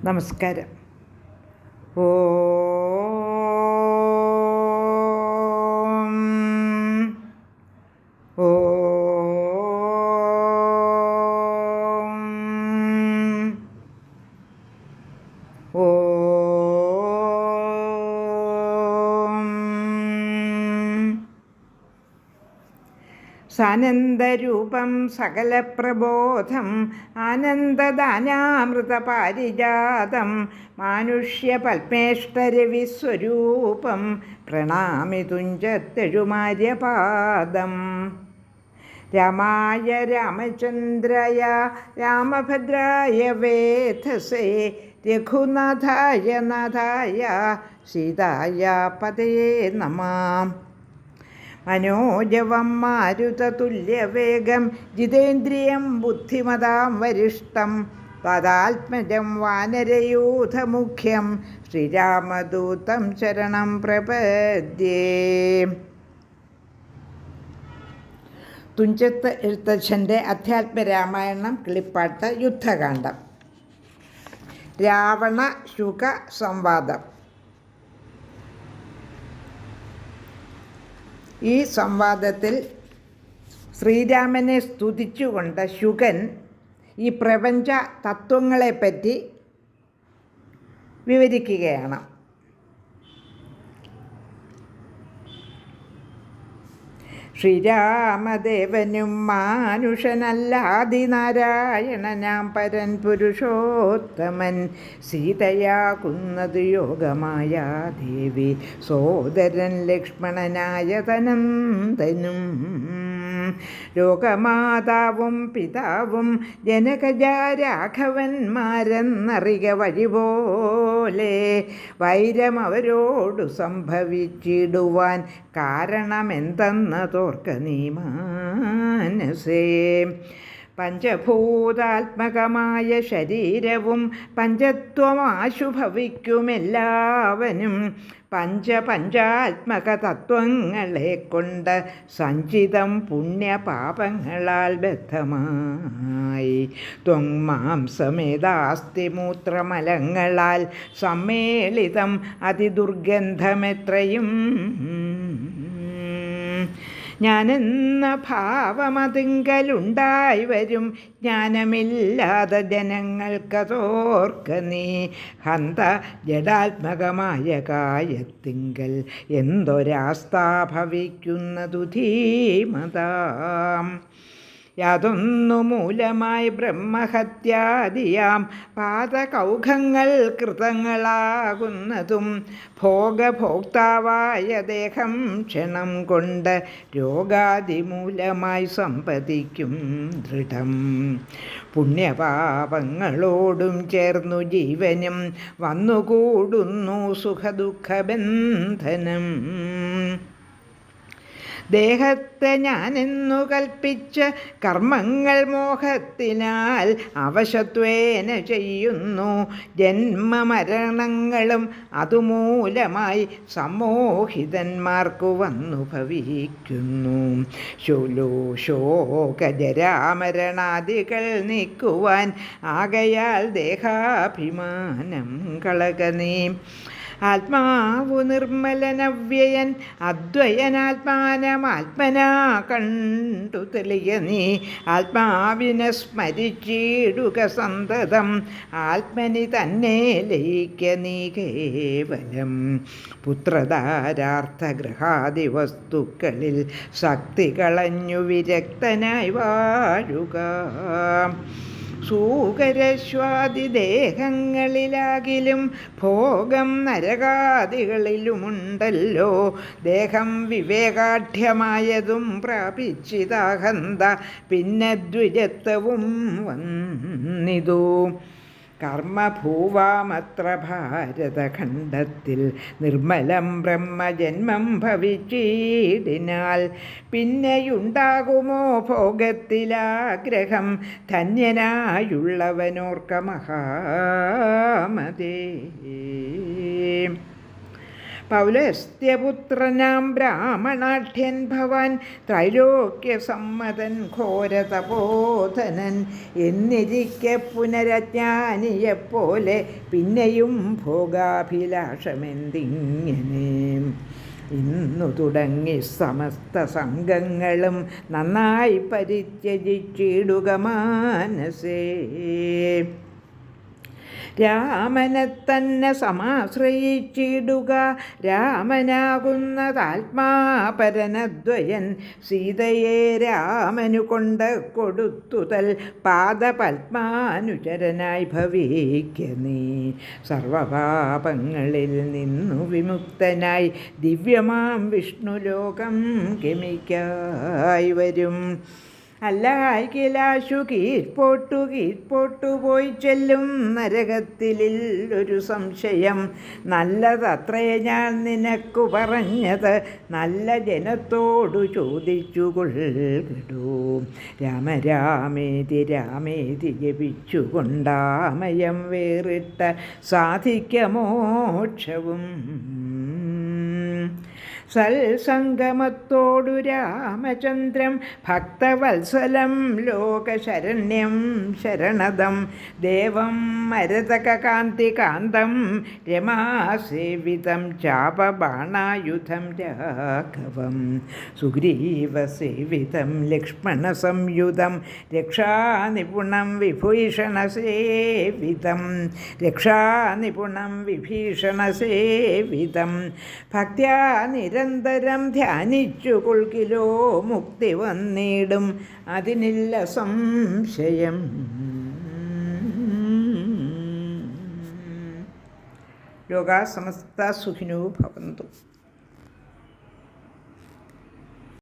നമസ്കാരം. ഓം ഓം ഓം സാനന്ദരൂപം സകലപ്രബോധം ആനന്ദദാനാമൃതപാരിജാതം മാനുഷ്യപത്മേഷ്ടരവിസ്വരൂപം പ്രണാമി തുഞ്ചത്തെഴുമാര്യപാദം. രാമായ രാമചന്ദ്രായ രാമഭദ്രായ വേധസേ രഘുനാഥായ നാഥായ സീതായ പതയേ നമഃ. മനോജവം മാരുതതുല്യവേഗം ജിതേന്ദ്രിയം ബുദ്ധിമതാം വരിഷ്ടം പദാത്മജം വാനരയൂഥമുഖ്യം ശ്രീരാമദൂതം ശരണം പ്രപദ്യേ. തുഞ്ചത്ത് എഴുത്തച്ഛൻ്റെ അധ്യാത്മരാമായണം കിളിപ്പാട്ട് യുദ്ധകാന്ഡം. രാവണ ശുക സംവാദം. ഈ സംവാദത്തിൽ ശ്രീരാമനെ സ്തുതിച്ചുകൊണ്ട് ശുകൻ ഈ പ്രപഞ്ച തത്വങ്ങളെപ്പറ്റി വിവരിക്കുകയാണ്. ശ്രീരാമദേവനും മാനുഷനല്ലാതിനാരായണനാം പരൻ പുരുഷോത്തമൻ സീതയാകുന്നത് യോഗമായ ദേവി സോദരൻ ലക്ഷ്മണനായ തനന്തനും ലോകമാതാവും പിതാവും ജനകജാരാഘവന്മാരെന്നറിക വഴിപോലെ വൈരമവരോടു സംഭവിച്ചിടുവാൻ കാരണമെന്തെന്നതോർക്ക നീ മാനസേ. പഞ്ചഭൂതാത്മകമായ ശരീരവും പഞ്ചത്വമാശുഭവിക്കുമെല്ലാവനും പഞ്ചാത്മക തത്വങ്ങളെ കൊണ്ട് സഞ്ചിതം പുണ്യപാപങ്ങളാൽ ബദ്ധമായി ത്വങ്മാംസമേതാസ്തി മൂത്രമലങ്ങളാൽ സമ്മേളിതം അതിദുർഗന്ധമെത്രയും. ഞാനെന്ന ഭാവമതിങ്കലുണ്ടായി വരും ജ്ഞാനമില്ലാതെ ജനങ്ങൾക്കതോർക്ക നീ. ഹന്ത ജഡാത്മകമായ കായത്തിങ്കൽ എന്തൊരാസ്ഥാ ഭവിക്കുന്നതു ധീമതാം. യാതൊന്നു മൂലമായി ബ്രഹ്മഹത്യാദിയാം പാതകൗഘങ്ങൾ കൃതങ്ങളാകുന്നതും ഭോഗഭോക്താവായ ദേഹം ക്ഷണം കൊണ്ട് രോഗാദിമൂലമായി സമ്പദിക്കും ദൃഢം. പുണ്യപാപങ്ങളോടും ചേർന്നു ജീവനും വന്നുകൂടുന്നു സുഖദുഃഖബന്ധനം. ദേഹത്തെ ഞാനെന്നു കൽപ്പിച്ച കർമ്മങ്ങൾ മോഹത്തിനാൽ അവശത്വേന ചെയ്യുന്നു. ജന്മമരണങ്ങളും അതുമൂലമായി സമ്മോഹിതന്മാർക്കു വന്നു ഭവിക്കുന്നു. ശോകജരാമരണാദികൾ നീക്കുവാൻ ആകയാൽ ദേഹാഭിമാനം കളകനീ. ആത്മാവു നിർമ്മലനവ്യയൻ അദ്വയനാത്മാനമാത്മനാ കണ്ടു തെളിയ നീ. ആത്മാവിനെ സ്മരിച്ചിടുക സന്തതം ആത്മനി തന്നെ ലയിക്ക നീ കേവലം. പുത്രധാരാർത്ഥഗൃഹാദി വസ്തുക്കളിൽ ശക്തി കളഞ്ഞു വിരക്തനായി വാഴുക. സൂകരശ്വാദിദേഹങ്ങളിലാകിലും ഭോഗം നരകാദികളിലുമുണ്ടല്ലോ. ദേഹം വിവേകാഢ്യമായതും പ്രാപിച്ചിതാഹന്ത പിന്നെ ദ്വിജത്വവും വന്നിതു. കർമ്മഭൂവാമത്ര ഭാരതഖണ്ഡത്തിൽ നിർമ്മലം ബ്രഹ്മജന്മം ഭവിച്ചിടിനാൽ പിന്നെയുണ്ടാകുമോ ഭോഗത്തിലാഗ്രഹം ധന്യനായുള്ളവനോർക്ക മഹാമതേ. പൗലസ്ത്യപുത്രനാം ബ്രാഹ്മണാഠ്യൻ ഭവാൻ ത്രൈലോക്യസമ്മതൻ ഘോരതപോധനൻ എന്നിരിക്കെ പുനരജ്ഞാനിയെപ്പോലെ പിന്നെയും ഭോഗാഭിലാഷമെന്തിങ്ങനെ ഇന്നു തുടങ്ങി സമസ്ത സംഘങ്ങളും നന്നായി പരിത്യജിച്ചിടുക മാനസേ. രാമനെ തന്നെ സമാശ്രയിച്ചിടുക. രാമനാകുന്നതാത്മാപരനദ്വയൻ സീതയെ രാമനു കൊണ്ട് കൊടുത്തുതൽ പാദപത്മാനുചരനായി ഭവിക്ക നീ. സർവപാപങ്ങളിൽ നിന്നു വിമുക്തനായി ദിവ്യമാം വിഷ്ണുലോകം ഗമിക്കായി വരും. അല്ലായിക്കിലാശു കീഴ്പോട്ടു പോയി ചെല്ലും നരകത്തിലൊരു സംശയം. നല്ലതത്രേ ഞാൻ നിനക്കു പറഞ്ഞത്, നല്ല ജനത്തോടു ചോദിച്ചു കൊള്ളൂ. രാമരാമേതി രാമേതി ജപിച്ചുകൊണ്ടാമയം വേറിട്ട സാധിക്കമോക്ഷവും. സൽസംഗമത്തോടു രാമചന്ദ്രം ഭക്തവത്സലം ലോകശരണ്യം ശരണദം ദേവം മരതകകാന്തികാന്തം രമാസേവിതം ചാപബാണായുധം രാഘവം സുഗ്രീവസേവിതം ലക്ഷ്മണസംയുതം രക്ഷാനിപുണം വിഭീഷണസേവിതം ഭക്ത്യാ നിരന്തരം ധ്യാനിച്ചു കൊൾക്കിലോ മുക്തി വന്നിടും അതിനില്ല സംശയം. ലോകാ സമസ്ത സുഖിനോ ഭവന്തു.